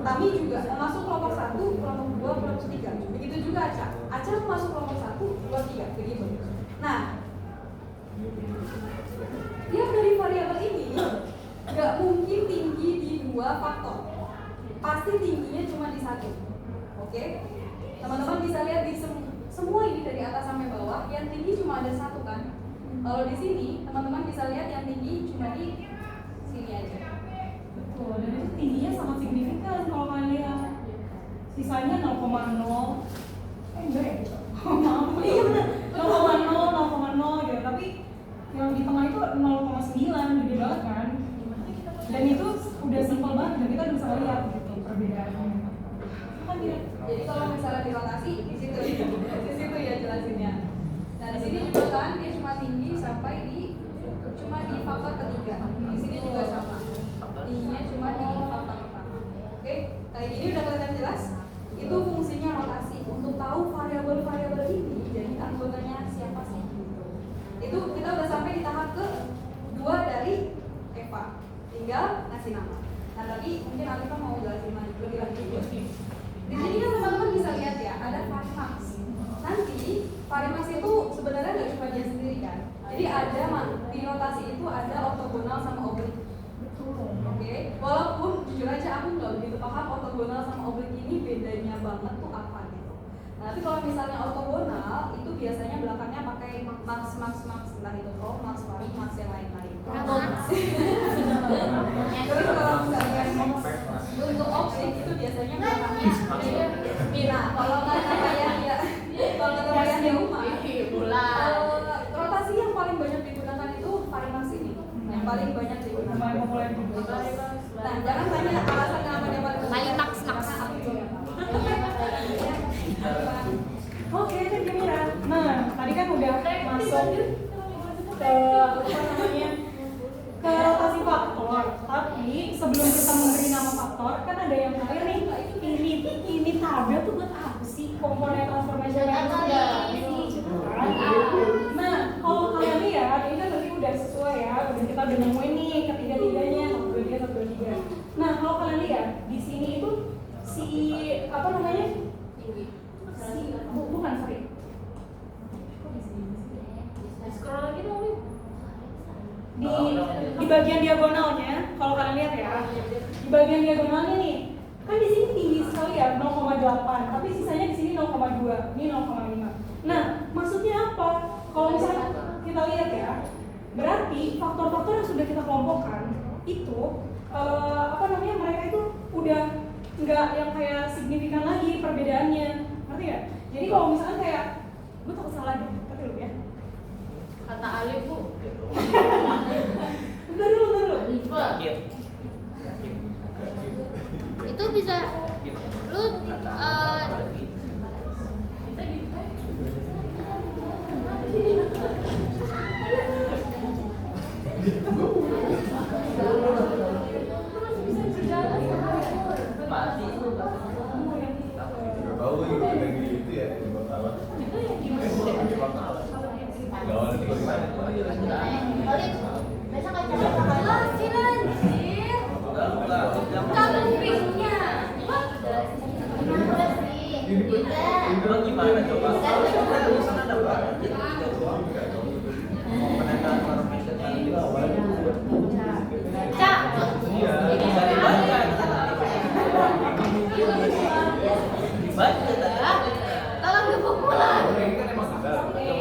Tami juga mau masuk kelompok 1, kelompok 2, kelompok 3. Begitu juga Aca. Aca mau masuk kelompok 1, 2, 3, begitu. Nah, tiap dari variabel ini nggak mungkin tinggi di 2 faktor. Pasti tingginya cuma di 1. Oke? Teman-teman bisa lihat di semua ini dari atas sampai bawah, yang tinggi cuma ada 1 kan? Kalau di sini, teman-teman bisa lihat yang tinggi cuma di sini aja. Betul, dan itu tingginya sangat signifikan kalau kalian lihat. Sisanya 0,0. Enggak ya? Maaf, iya benar. 0,0 gitu. Tapi yang di tengah itu 0,9, gede banget kan? Dan itu udah simpel banget dan kita bisa lihat gitu perbedaannya. Kan dia. Jadi kalau misalnya dirotasi di situ ya jelasinnya. Nah di sini juga kan dia cuma tinggi sampai cuma di faktor ketiga. Di sini juga sama. Tingginya cuma di faktor pertama. Oke, kayak gini udah kelihatan jelas. Itu fungsinya rotasi untuk tahu variabel-variabel ini jadi anggotanya siapa sih. Itu kita udah sampai di tahap ke-2 dari Eva. Tinggal ngasih nama. Nah tadi mungkin Alifah mau jelasin lebih lanjut. Di sini kan teman-teman bisa lihat ya, ada Varimax. Nanti Varimax itu sebenarnya nggak cuma dia sendiri kan. Jadi ada di notasi itu ada ortogonal sama oblik. Oke, walaupun jujur aja aku nggak begitu paham ortogonal sama oblik ini bedanya banget tuh apa gitu. Nah, tapi kalau misalnya ortogonal itu biasanya belakangnya pakai max, entah itu max, pari, max yang lain-lain. Terus kalau misalnya untuk objek itu biasanya belakangnya Mira. Kalau nggak namanya dia, kalau nggak namanya dia Uma, paling banyak digunakan. Paling populer juga. Nah, jangan tanya alasan kenapa dia paling Paling populer. naks. Oke, thank you Mira. Nah, tadi kan udah masuk ke apa namanya ke rotasi faktor. Tapi sebelum kita memberi nama faktor, kan ada yang terakhir nih. Ini tabel tuh buat apa sih? Komponen transformation matrix udah kan? Nah, kalau kalian lihat, ini kan berarti udah sesuai ya. Udah kita udah nemuin nih ketiga-tiganya 1, 2, 3, 1, 2, 3. Nah, kalau kalian lihat di sini itu si apa namanya? Bukan sorry. Scroll lagi dong, Win. Di bagian diagonalnya, kalau kalian lihat ya, di bagian diagonalnya nih, kan di sini tinggi sekali ya 0,8, tapi sisanya di sini 0,2, ini 0,5. Nah, maksudnya apa? Kalau misalnya kita lihat ya, berarti faktor-faktor yang sudah kita kelompokkan itu apa namanya, mereka itu udah nggak yang kayak signifikan lagi perbedaannya, ngerti ya? Jadi kalau misalnya kayak, gue takut salah deh, tapi lu ya. Kata Alif, Bu. Bentar dulu. Alifah. Itu bisa lu Mati. Gak tahu yang kayak gitu ya, di bawah Gak ada di Itu gimana coba? Tulisan ada berapa? Tiga doang. Komponen transformation Cak. Iya. Dibaca tadi. Tolong gue pulang. Ini kan emang ada. Iya.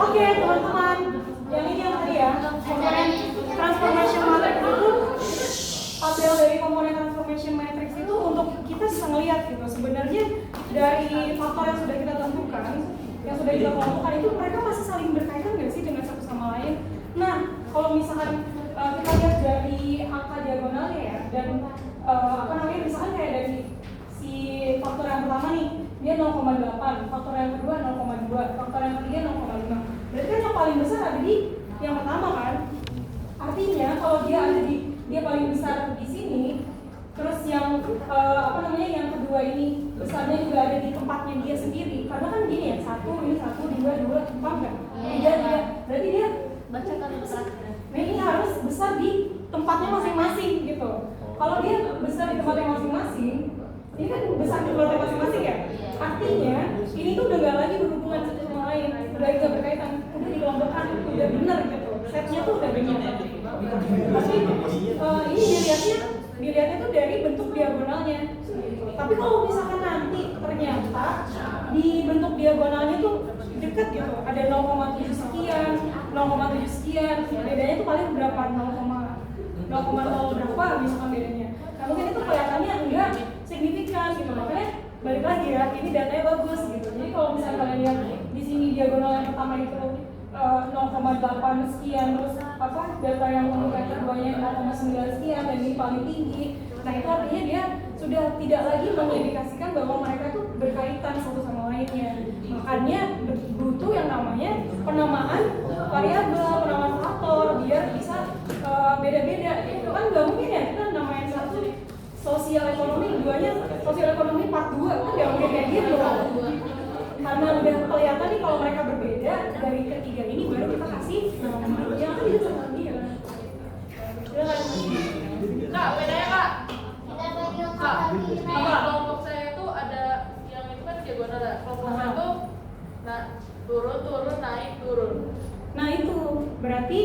Oke, teman-teman. Yang ini yang tadi ya, komponen transformation matrix itu tabel dari komponen transformation matrix itu untuk kita bisa ngelihat gitu. Sebenarnya dari faktor yang sudah kita tentukan, yang sudah kita kelompokkan itu mereka masih saling berkaitan nggak sih dengan satu sama lain? Nah, kalau misalkan kita lihat dari angka diagonalnya ya, dan apa namanya, misalkan kayak dari si faktor yang pertama nih, dia 0,8, faktor yang kedua 0,2, faktor yang ketiga 0,5. Berarti kan yang paling besar ada di yang pertama kan? Artinya kalau dia ada di dia paling besar di sini, terus yang apa namanya, yang kedua ini besarnya juga ada di tempatnya dia sendiri. Karena kan gini ya, 1, ini 1, 2, 2, 4 kan? 3, berarti dia Baca kali nah ini harus besar di tempatnya masing-masing gitu. Kalau dia besar di tempatnya masing-masing, ini kan besar di tempatnya masing-masing ya. Artinya ini tuh udah gak lagi berhubungan satu sama lain, udah gak berkaitan, udah dikelompokkan, udah benar gitu. Setnya tuh udah benar. Tapi ini dilihatnya tuh dari bentuk diagonalnya. Tapi kalau misalkan nanti ternyata di bentuk diagonalnya tuh deket gitu, ada 0,7 sekian, 0,7 sekian, bedanya tuh paling berapa, 0,0 berapa misalkan bedanya. Nah mungkin itu kelihatannya enggak signifikan gitu, makanya balik lagi ya, ini datanya bagus gitu. Jadi kalau misalnya kalian lihat di sini diagonal yang pertama itu 0,8 sekian, terus apa data yang menunjukkan keduanya 0,9 sekian dan ini paling tinggi. Nah itu artinya dia sudah tidak lagi mengindikasikan bahwa mereka tuh berkaitan satu sama lainnya. Makanya butuh yang namanya penamaan variabel, penamaan faktor biar bisa beda-beda gitu. Kan nggak mungkin ya kita namain satu sosial ekonomi, duanya sosial ekonomi part 2, kan nggak mungkin kayak gitu. Karena udah kelihatan nih kalau mereka berbeda dari ketiga ini, baru kita kasih nama yang kan itu sama dia. Kak, bedanya Kak. Kak, di Apa? kelompok saya itu ada yang itu kan diagonal ya. Kelompok saya itu nah turun, naik, turun. Nah itu berarti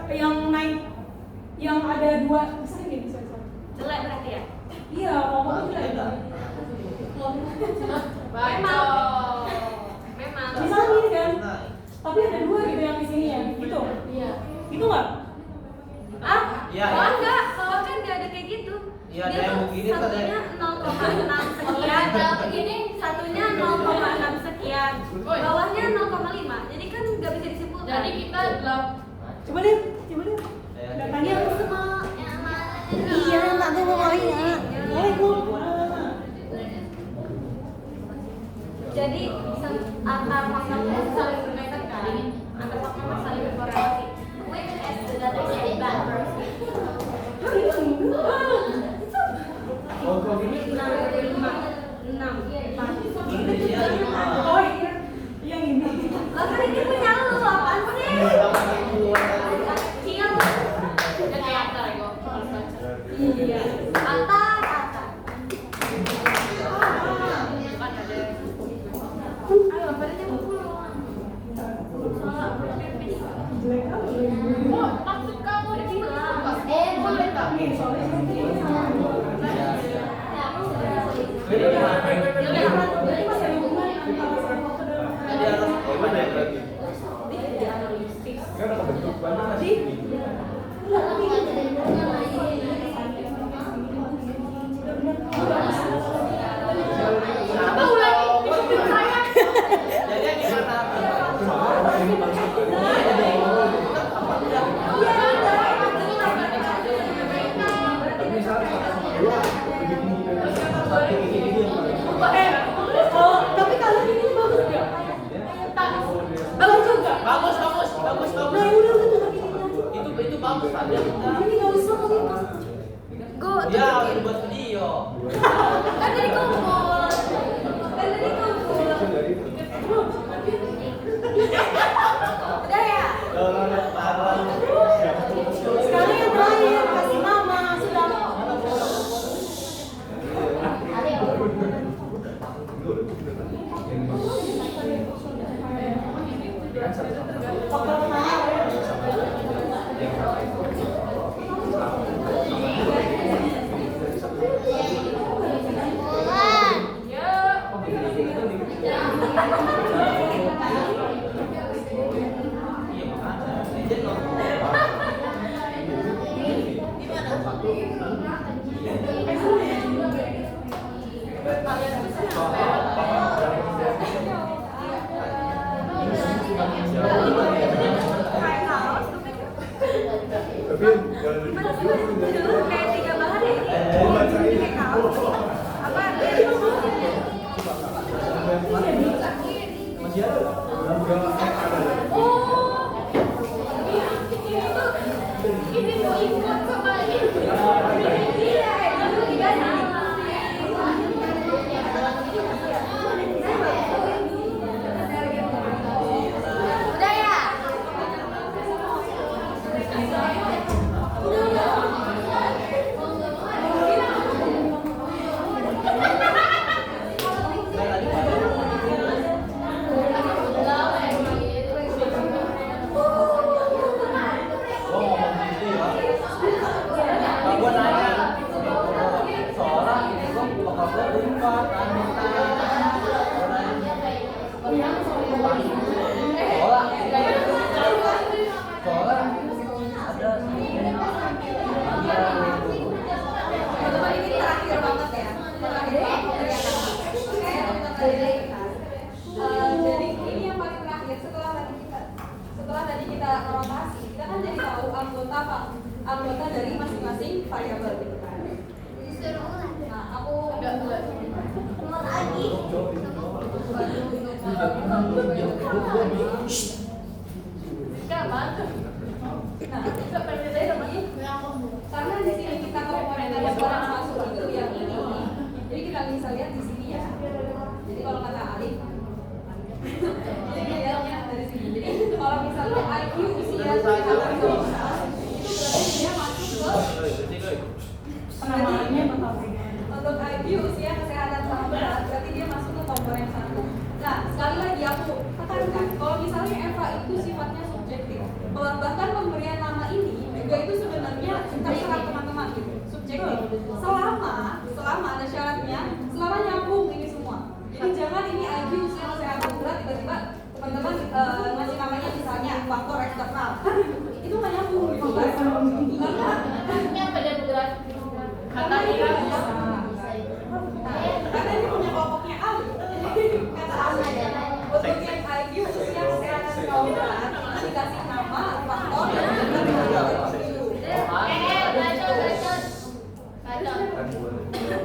yang naik, yang ada dua, misalnya gini, Jelek berarti ya? iya ngomong jelek. Memang. Misalnya gini kan, tapi ada dua gitu yang di sini ya, gitu. Iya. Itu nggak? Iya, Oh iya. enggak, kalau kan nggak ada kayak gitu. Iya, ada Dia yang tuh begini, ada satunya yang- 0,6 sekian, begini satunya 0,6 sekian, bawahnya 0,5. Jadi kan nggak bisa disimpulkan. Jadi kita Coba deh. Datanya iya, tak ada ngomongnya. Jadi antar faktor saling berkaitan kan? Antar faktor saling berkorelasi. Which is the data is bad first. Oh, kok gini? 6, 4. Indonesia 5. Oh iya, yang ini. Lah kan ini punya lu, apaan sih? Kecil. udah kayak antar ya kok harus baca. Iya. Atas. Kan ada. Ayo, badannya pulang. Jelek kali. Oh, maksud kamu di boleh tak? Nih, soalnya ini sama. Jadi gimana? Jadi masih ada hubungan antara foto dan Jadi harus gimana ya berarti? Kan ada bentuk banyak Jadi, enggak, tapi Apa ulangi? Ikutin saya. Jadi gimana? tapi misalnya sama dua lebih tinggi dari satu ini yang paling tapi kalian ini bagus nggak? Bagus juga. Bagus. Nah, udah tapi Itu bagus tadi. ini nggak usah kali mas. Go, Ya, udah buat video. kan jadi kumpul. Kan jadi kumpul. dari Udah ya? Sekarang yang terakhir kasih nama sudah. Faktor pertama. Iya, makanya. Jadi Kayak kaos tuh. tapi Dulu kayak 3 bahan ya? baca ini Kayak kaos. Apa? masih ada. Ini mau ikut sama ini. Iya, dulu 3 sama. Udah ya? Gua ngomong gitu ya. Nah, gua nanya. Seorang gua bakal gua lupa minta. Gua nanya. Seorang ada Teman-teman, ini terakhir banget ya. Terakhir banget jadi ini yang paling terakhir setelah tadi kita rotasi, kita kan jadi tahu anggota dari masing-masing variabel gitu kan. Nah, aku lagi. Enggak mantap. nah, karena di sini kita komponen ada orang masuk itu yang ini. Jadi kita bisa lihat di sini ya. Jadi kalau kata Alif jadi lihatnya dari sini. Jadi kalau misalnya IQ usia kesehatan sosial itu berarti dia masuk ke Penamaannya bakal untuk IQ usia kesehatan sama berat berarti dia masuk ke komponen 1. Nah sekali lagi aku tekankan kalau misalnya Eva itu sifatnya subjektif bahkan pemberian nama ini juga itu sebenarnya terserah teman-teman gitu, subjektif. Selama ada syaratnya, selama nyambung ini semua. Jadi jangan ini IQ usia kesehatan berat tiba-tiba teman-teman ngasih namanya misalnya faktor eksternal. Itu nggak nyambung gitu kan? Ini apa dia bergerak? Kata dia bisa. Karena ini punya kelompoknya A. Kata A. Untuk yang IQ usia kesehatan kaum berat itu dikasih nama faktor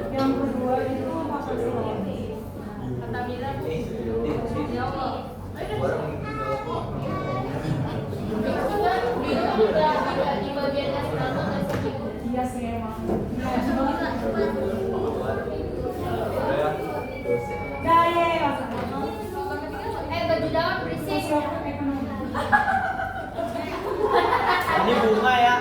Yang kedua itu faktor psikologis. Kata Mira. Di bagian nasional Iya sih emang. Gaya Baju dalam berisik. ekonomi. Ini bunga ya.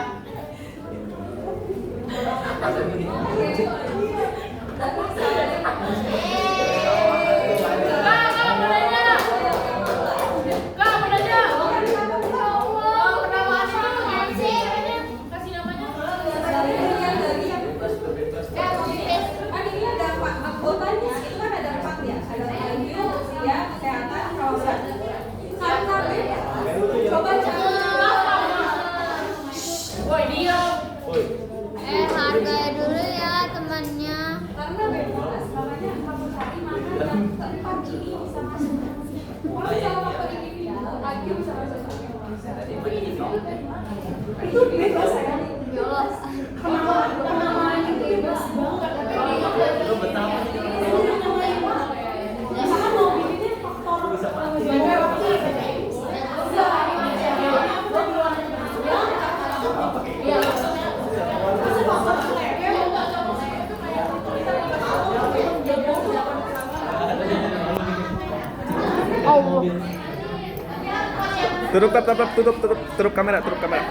anggotanya itu kan ada 4 ya, ada IQ, usia, kesehatan, kawasan. Karena beda. Coba cari. Woi diam. Hargai dulu ya temannya. Karena bebas, makanya kamu cari mana yang tempat ini bisa masuk. Kalau sama faktor individu, IQ bisa masuk. Itu bebas ya. Kenalan itu bebas banget. Lu betapa sih? Misalkan mau bikinnya faktor Tutup kamera.